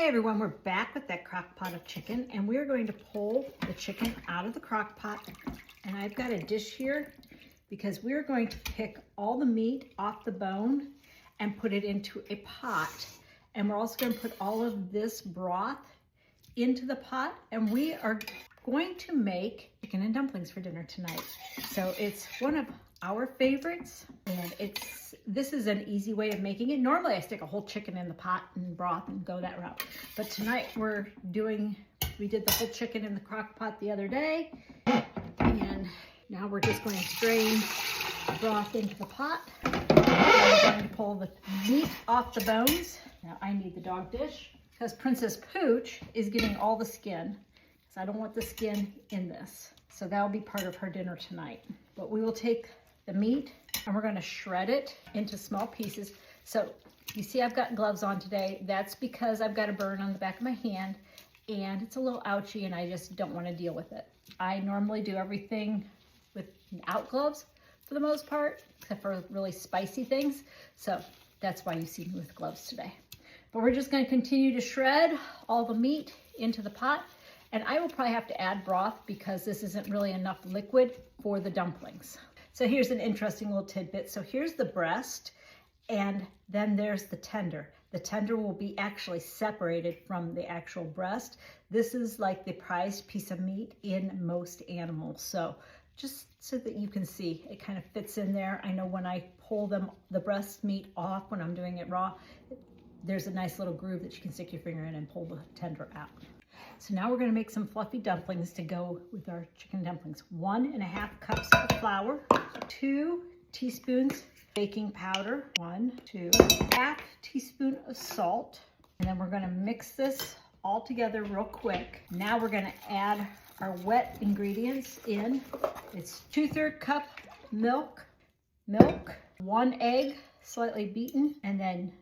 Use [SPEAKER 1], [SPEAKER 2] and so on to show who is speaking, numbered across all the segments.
[SPEAKER 1] Hey everyone, we're back with that crock pot of chicken, and we're going to pull the chicken out of the crock pot. And I've got a dish here because we're going to pick all the meat off the bone and put it into a pot. And we're also going to put all of this broth into the pot, and we are going to make chicken and dumplings for dinner tonight. So it's one of our favorites, and this is an easy way of making it. Normally I stick a whole chicken in the pot and broth and go that route, but tonight we did the whole chicken in the crock pot the other day, and now we're just going to strain the broth into the pot. We're going to pull the meat off the bones. Now I need the dog dish because Princess Pooch is getting all the skin, so I don't want the skin in this. So that'll be part of her dinner tonight. But we will take the meat and we're going to shred it into small pieces. So you see I've got gloves on today. That's because I've got a burn on the back of my hand and it's a little ouchy and I just don't want to deal with it. I normally do everything without gloves for the most part, except for really spicy things. So that's why you see me with gloves today. But we're just going to continue to shred all the meat into the pot. And I will probably have to add broth because this isn't really enough liquid for the dumplings. So here's an interesting little tidbit. So here's the breast, and then there's the tender. The tender will be actually separated from the actual breast. This is like the prized piece of meat in most animals. So just so that you can see, it kind of fits in there. I know when I pull the breast meat off when I'm doing it raw, there's a nice little groove that you can stick your finger in and pull the tender out. So now we're going to make some fluffy dumplings to go with our chicken dumplings. 1.5 cups of flour, 2 teaspoons baking powder, 1/2 teaspoon of salt, and then we're going to mix this all together real quick. Now we're going to add our wet ingredients in. It's 2/3 cup milk, 1 egg slightly beaten, and then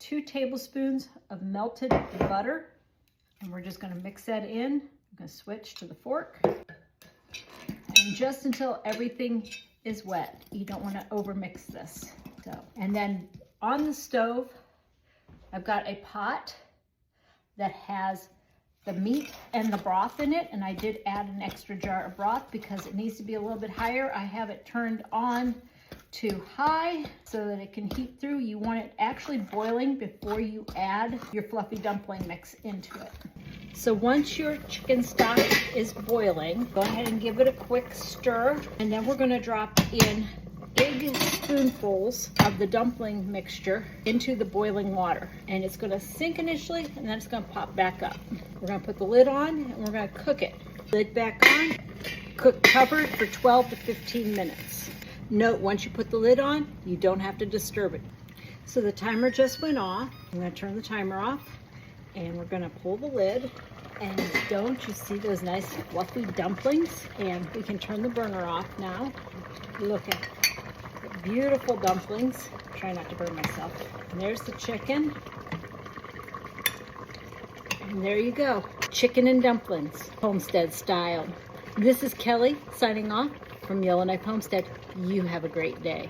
[SPEAKER 1] 2 tablespoons of melted butter. And we're just going to mix that in. I'm going to switch to the fork. And just until everything is wet. You don't want to overmix this. And then on the stove, I've got a pot that has the meat and the broth in it. And I did add an extra jar of broth because it needs to be a little bit higher. I have it turned on to high so that it can heat through. You want it actually boiling before you add your fluffy dumpling mix into it. So once your chicken stock is boiling, go ahead and give it a quick stir, and then we're going to drop in big spoonfuls of the dumpling mixture into the boiling water, and it's going to sink initially and then it's going to pop back up. We're going to put the lid on and we're going to cook it. Lid back on, cook covered for 12 to 15 minutes. Note, once you put the lid on, you don't have to disturb it. So the timer just went off. I'm going to turn the timer off and we're going to pull the lid. And don't you see those nice fluffy dumplings? And we can turn the burner off now. Look at the beautiful dumplings. Try not to burn myself. And there's the chicken. And there you go. Chicken and dumplings, homestead style. This is Kelly signing off from Yellowknife Homestead. You have a great day.